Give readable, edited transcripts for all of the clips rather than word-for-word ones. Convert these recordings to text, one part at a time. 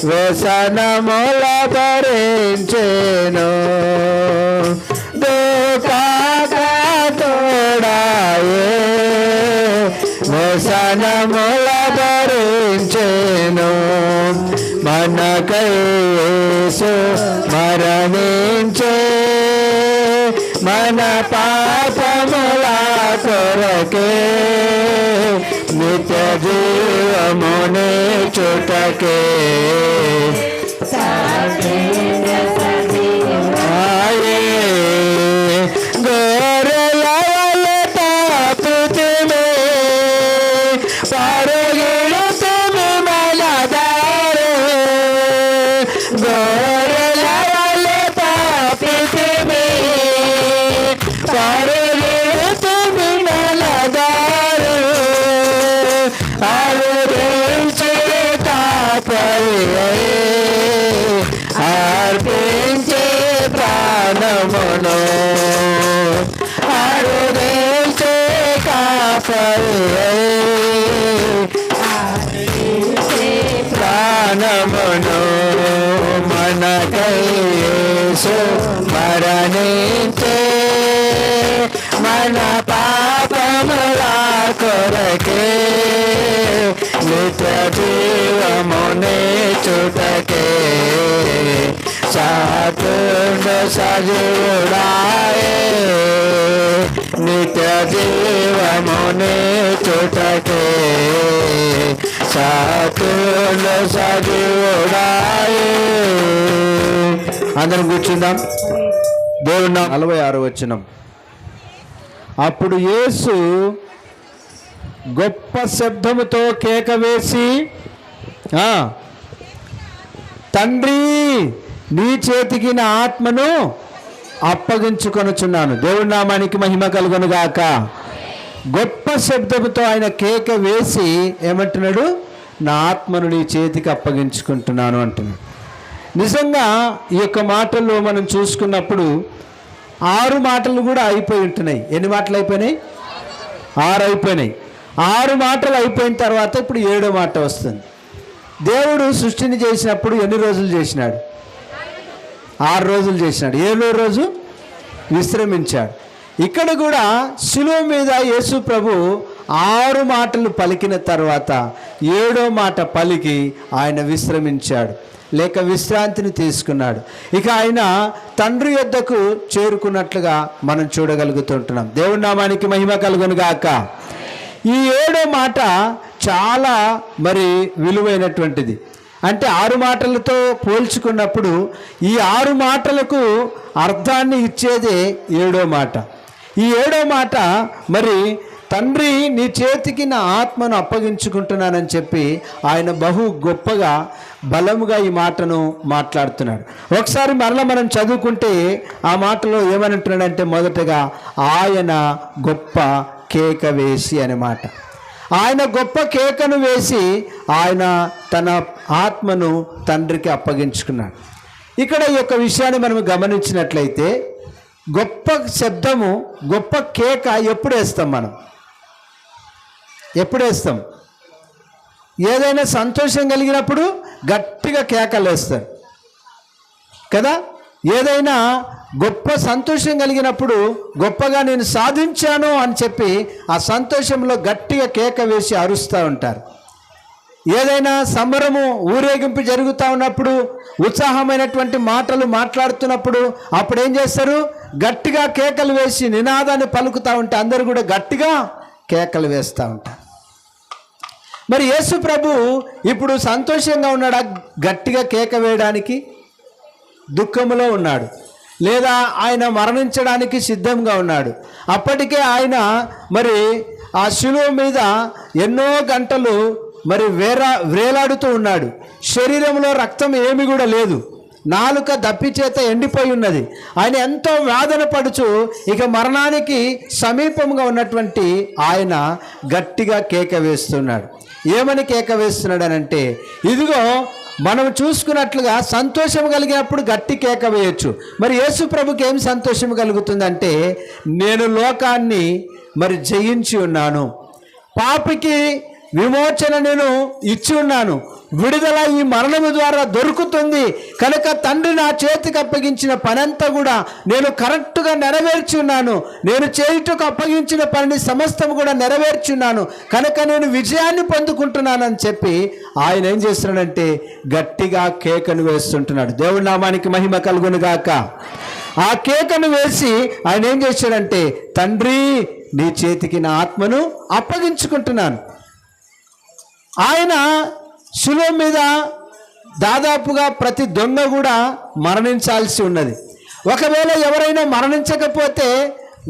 వ్యసనముల భరించెను దుఃఖక తోడాయే వ్యసనముల భరించెను మనకై యేసు మరణించే మన పాపముల కొరకే నిత్య జీవమునే చుటకే ఆయే గోరెల వలె పృథివీ పరుగెడుతుమి మన దారి గోరెల వలె పృథివీ పరుగెడుతుమి మన దారి అరుదించే కాపరి అర్పించే ప్రాణమును అరుదించే కాపరి ప్రాణమును మనకై యేసు మరణించే మన పాపముల కొరకే నిత్య జీవమునే చుటకే సాతుండ సజీవుడాయే నిత్య జీవమునే చుటకే సాతుండ సజీవుడాయే. అందరం కూర్చుందాం. దేవుడు 46 వచనం. అప్పుడు యేసు గొప్ప శబ్దముతో కేక వేసి తండ్రి నీ చేతికి నా ఆత్మను అప్పగించుకొనుచున్నాను. దేవుడి నామానికి మహిమ కలుగును గాక. గొప్ప శబ్దముతో ఆయన కేక వేసి ఏమంటున్నాడు? నా ఆత్మను నీ చేతికి అప్పగించుకుంటున్నాను అంటున్నాడు. నిజంగా ఈ యొక్క మాటల్లో మనం చూసుకున్నప్పుడు 6 మాటలు కూడా అయిపోయి ఉంటున్నాయి. ఎన్ని మాటలు అయిపోయినాయి? 6 అయిపోయినాయి. 6 మాటలు అయిపోయిన తర్వాత ఇప్పుడు 7వ మాట వస్తుంది. దేవుడు సృష్టిని చేసినప్పుడు ఎన్ని రోజులు చేసినాడు? 6 రోజులు చేసినాడు. 7వ రోజు విశ్రమించాడు. ఇక్కడ కూడా శిలువ మీద యేసు ప్రభు 6 మాటలు పలికిన తర్వాత 7వ మాట పలికి ఆయన విశ్రమించాడు, లేక విశ్రాంతిని తీసుకున్నాడు. ఇక ఆయన తండ్రి యొద్దకు చేరుకున్నట్లుగా మనం చూడగలుగుతుంటున్నాం. దేవుడి నామానికి మహిమ కలుగును గాక. ఈ 7వ మాట చాలా విలువైనటువంటిది. అంటే 6 మాటలతో పోల్చుకున్నప్పుడు ఈ 6 మాటలకు అర్థాన్ని ఇచ్చేదే 7వ మాట. ఈ 7వ మాట తండ్రి నీ చేతికి నా ఆత్మను అప్పగించుకుంటున్నానని చెప్పి ఆయన బహు గొప్పగా బలముగా ఈ మాటను మాట్లాడుతున్నాడు. ఒకసారి మరలా మనం చదువుకుంటే ఆ మాటలో ఏమనంటున్నాడంటే, మొదటగా ఆయన గొప్ప కేక వేసి అనే మాట. ఆయన గొప్ప కేకను వేసి ఆయన తన ఆత్మను తండ్రికి అప్పగించుకున్నాడు. ఇక్కడ ఈ యొక్క విషయాన్ని మనం గమనించినట్లయితే గొప్ప శబ్దము, గొప్ప కేక ఎప్పుడు వేస్తాం? మనం ఎప్పుడు వేస్తాం? ఏదైనా సంతోషం కలిగినప్పుడు గట్టిగా కేకలు వేస్తారు కదా. ఏదైనా గొప్ప సంతోషం కలిగినప్పుడు గొప్పగా నేను సాధించాను అని చెప్పి ఆ సంతోషంలో గట్టిగా కేక వేసి అరుస్తూ ఉంటారు. ఏదైనా సంబరము, ఊరేగింపు జరుగుతూ ఉన్నప్పుడు, ఉత్సాహమైనటువంటి మాటలు మాట్లాడుతున్నప్పుడు అప్పుడు ఏం చేస్తారు? గట్టిగా కేకలు వేసి నినాదాన్ని పలుకుతూ ఉంటే అందరూ కూడా గట్టిగా కేకలు వేస్తూ ఉంటారు. యేసు ప్రభు ఇప్పుడు సంతోషంగా ఉన్నాడా గట్టిగా కేక వేయడానికి? దుఃఖములో ఉన్నాడు, లేదా ఆయన మరణించడానికి సిద్ధంగా ఉన్నాడు. అప్పటికే ఆయన ఆ శిలువ మీద ఎన్నో గంటలు వేలాడుతూ ఉన్నాడు. శరీరంలో రక్తం ఏమి కూడా లేదు, నాలుక దప్పిచేత ఎండిపోయి ఉన్నది. ఆయన ఎంతో వేదన పడుచు ఇక మరణానికి సమీపంగా ఉన్నటువంటి ఆయన గట్టిగా కేక వేస్తున్నాడు. ఏమని కేక వేస్తున్నాడు అనంటే, ఇదిగో మనం చూసుకున్నట్లుగా సంతోషం కలిగినప్పుడు గట్టి కేక వేయచ్చు. యేసు ప్రభుకి ఏం సంతోషం కలుగుతుందంటే, నేను లోకాన్ని జయించి ఉన్నాను, పాపికి విమోచన నేను ఇచ్చి ఉన్నాను, విడుదల ఈ మరణము ద్వారా దొరుకుతుంది కనుక తండ్రి నా చేతికి అప్పగించిన పనంతా కూడా నేను కరెక్ట్గా నెరవేర్చున్నాను, నేను చేయుటకు అప్పగించిన పనిని సమస్తం కూడా నెరవేర్చున్నాను కనుక నేను విజయాన్ని పొందుకుంటున్నానని చెప్పి ఆయన ఏం చేస్తున్నాడంటే గట్టిగా కేకను వేస్తుంటున్నాడు. దేవుడి నామానికి మహిమ కలుగును గాక. ఆ కేకను వేసి ఆయన ఏం చేశాడంటే, తండ్రి నీ చేతికి నా ఆత్మను అప్పగించుకుంటున్నాను. ఆయన శిలువ మీద దాదాపుగా ప్రతి దొంగ కూడా మరణించాల్సి ఉన్నది. ఒకవేళ ఎవరైనా మరణించకపోతే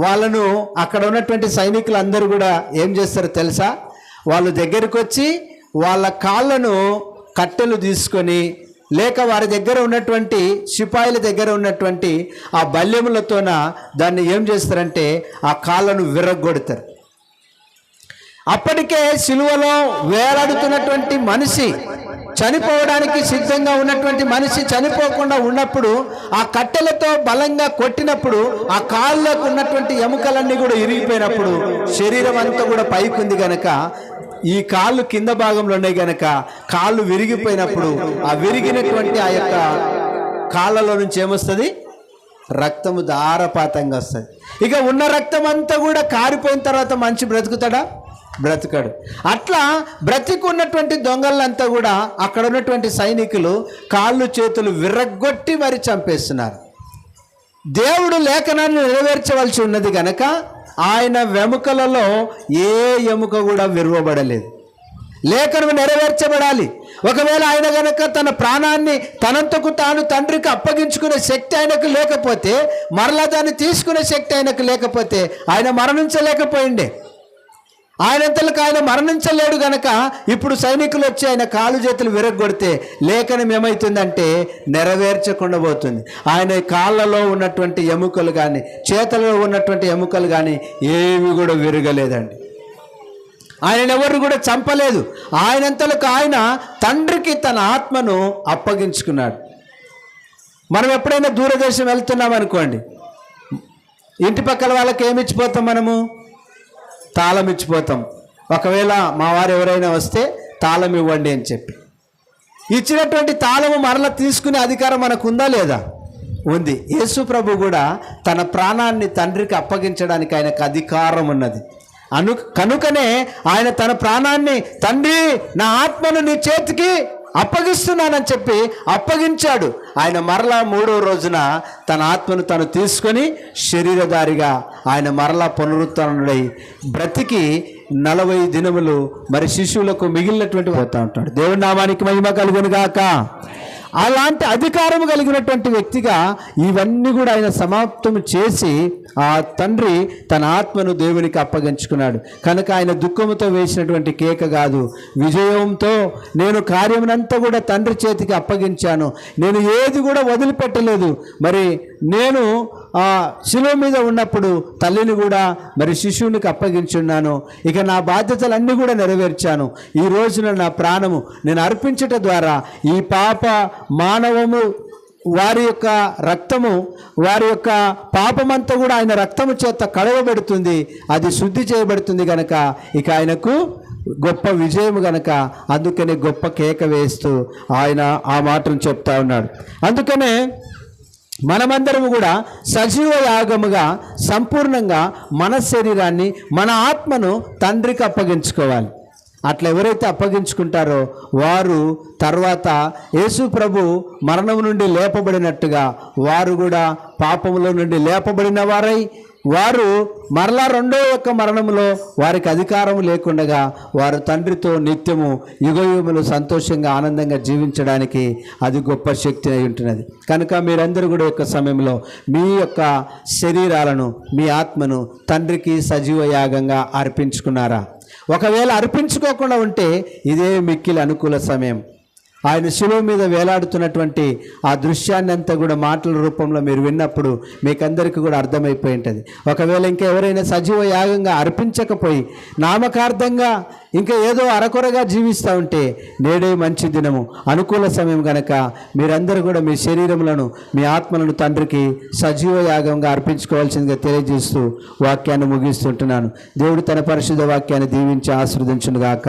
వాళ్ళను అక్కడ ఉన్నటువంటి సైనికులందరూ కూడా ఏం చేస్తారో తెలుసా? వాళ్ళ దగ్గరికి వచ్చి వాళ్ళ కాళ్ళను కట్టెలు తీసుకొని లేక వారి దగ్గర ఉన్నటువంటి సిపాయిల దగ్గర ఉన్నటువంటి ఆ బల్యములతోన దాన్ని ఏం చేస్తారంటే ఆ కాళ్ళను విరగ్గొడతారు. అప్పటికే సిలువలో వేలాడుతున్నటువంటి మనిషి, చనిపోవడానికి సిద్ధంగా ఉన్నటువంటి మనిషి చనిపోకుండా ఉన్నప్పుడు ఆ కట్టెలతో బలంగా కొట్టినప్పుడు ఆ కాళ్ళకు ఉన్నటువంటి ఎముకలన్నీ కూడా ఇరిగిపోయినప్పుడు శరీరం అంతా కూడా పైకుంది గనక ఈ కాళ్ళు కింద భాగంలో ఉన్నాయి గనక కాళ్ళు విరిగిపోయినప్పుడు ఆ విరిగినటువంటి ఆ యొక్క కాళ్ళలో నుంచి ఏమొస్తుంది? రక్తము ధారపాతంగా వస్తుంది. ఇక ఉన్న రక్తం అంతా కూడా కారిపోయిన తర్వాత మనిషి బ్రతుకుతాడా? బ్రతకడు. అట్లా బ్రతికున్నటువంటి దొంగలంతా కూడా అక్కడ ఉన్నటువంటి సైనికులు కాళ్ళు చేతులు విర్రగొట్టి మరి చంపేస్తున్నారు. దేవుడు లేఖనాన్ని నెరవేర్చవలసి ఉన్నది గనక ఆయన వెముకలలో ఏ ఎముక కూడా విరవబడలేదు. లేఖనం నెరవేర్చబడాలి. ఒకవేళ ఆయన గనక తన ప్రాణాన్ని తనంతకు తాను తండ్రికి అప్పగించుకునే శక్తి ఆయనకు లేకపోతే, మరలా దాన్ని తీసుకునే శక్తి ఆయనకు లేకపోతే ఆయన మరణించలేకపోయిండే. ఆయనంతలకు ఆయన మరణించలేడు గనక ఇప్పుడు సైనికులు వచ్చి ఆయన కాలు చేతులు విరగొడితే లేఖనం ఏమవుతుందంటే నెరవేర్చకుండా పోతుంది. ఆయన కాళ్ళలో ఉన్నటువంటి ఎముకలు కానీ చేతులలో ఉన్నటువంటి ఎముకలు కానీ ఏవి కూడా విరగలేదండి. ఆయన ఎవరు కూడా చంపలేదు. ఆయనంతలకు ఆయన తండ్రికి తన ఆత్మను అప్పగించుకున్నాడు. మనం ఎప్పుడైనా దూరదేశం వెళ్తున్నాం అనుకోండి, ఇంటి పక్కల వాళ్ళకి ఏమి ఇచ్చిపోతాం? మనము తాళం ఇచ్చిపోతాం. ఒకవేళ మా వారు ఎవరైనా వస్తే తాళం ఇవ్వండి అని చెప్పి ఇచ్చినటువంటి తాళము మరలా తీసుకునే అధికారం మనకు ఉందా లేదా? ఉంది. యేసు ప్రభు కూడా తన ప్రాణాన్ని తండ్రికి అప్పగించడానికి ఆయనకు అధికారం ఉన్నది. కనుకనే ఆయన తన ప్రాణాన్ని తండ్రి నా ఆత్మను నీ చేతికి అప్పగిస్తున్నానని చెప్పి అప్పగించాడు. ఆయన మరలా 3వ రోజున తన ఆత్మను తను తీసుకొని శరీరధారిగా ఆయన మరలా పునరుత్థానుడై బ్రతికి 40 దినములు మరి శిశువులకు మిగిలినటువంటి పోతా ఉంటాడు. దేవుని నామానికి మహిమ కలుగును గాక. అలాంటి అధికారం కలిగినటువంటి వ్యక్తిగా ఇవన్నీ కూడా ఆయన సమాప్తం చేసి ఆ తండ్రి తన ఆత్మను దేవునికి అప్పగించుకున్నాడు. కనుక ఆయన దుఃఖముతో వేసినటువంటి కేక కాదు, విజయంతో నేను కార్యమునంతా కూడా తండ్రి చేతికి అప్పగించాను, నేను ఏది కూడా వదిలిపెట్టలేదు. మరి నేను శిలువ మీద ఉన్నప్పుడు తల్లిని కూడా మరి శిశువునికి అప్పగించున్నాను. ఇక నా బాధ్యతలన్నీ కూడా నెరవేర్చాను. ఈ రోజున నా ప్రాణము నేను అర్పించట ద్వారా ఈ పాప మానవము వారి యొక్క రక్తము, వారి యొక్క పాపమంతా కూడా ఆయన రక్తము చేత కడగబడుతుంది, అది శుద్ధి చేయబడుతుంది గనక ఇక ఆయనకు గొప్ప విజయం గనక అందుకనే గొప్ప కేక వేస్తూ ఆయన ఆ మాటను చెప్తా ఉన్నాడు. అందుకనే మనమందరము కూడా సజీవ యాగముగా సంపూర్ణంగా మన శరీరాన్ని మన ఆత్మను తండ్రికి అప్పగించుకోవాలి. అట్లా ఎవరైతే అప్పగించుకుంటారో వారు తర్వాత యేసు ప్రభు మరణం నుండి లేపబడినట్టుగా వారు కూడా పాపములో నుండి లేపబడిన వారై వారు మరలా 2వ మరణంలో వారికి అధికారం లేకుండగా వారు తండ్రితో నిత్యము యుగయుగములు సంతోషంగా ఆనందంగా జీవించడానికి అది గొప్ప శక్తి అయి ఉంటున్నది. కనుక మీరందరూ కూడా యొక్క సమయంలో మీ యొక్క శరీరాలను మీ ఆత్మను తండ్రికి సజీవ యాగంగా అర్పించుకున్నారా? ఒకవేళ అర్పించుకోకుండా ఉంటే ఇదే మిక్కిలి అనుకూల సమయం. ఆయన శిలువ మీద వేలాడుతున్నటువంటి ఆ దృశ్యాన్ని అంతా కూడా మాటల రూపంలో మీరు విన్నప్పుడు మీకందరికీ కూడా అర్థమైపోయి ఉంటుంది. ఒకవేళ ఇంకా ఎవరైనా సజీవ యాగంగా అర్పించకపోయి నామకార్థంగా ఇంకా ఏదో అరకొరగా జీవిస్తూ ఉంటే నేడే మంచి దినము, అనుకూల సమయం గనక మీరందరూ కూడా మీ శరీరములను మీ ఆత్మలను తండ్రికి సజీవ యాగంగా అర్పించుకోవాల్సిందిగా తెలియజేస్తూ వాక్యాన్ని ముగిస్తుంటున్నాను. దేవుడు తన పరిశుద్ధ వాక్యాన్ని దీవించి ఆశీర్వదించును గాక.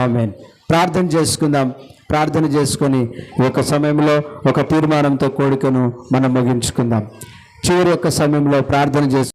ఆమేన్. ప్రార్థన చేసుకుందాం. ప్రార్థన చేసుకొని ఈ యొక్క సమయంలో ఒక తీర్మానంతో కోడికను మనం ముగించుకుందాం. చివరి యొక్క సమయంలో ప్రార్థన చేసుకుందాం.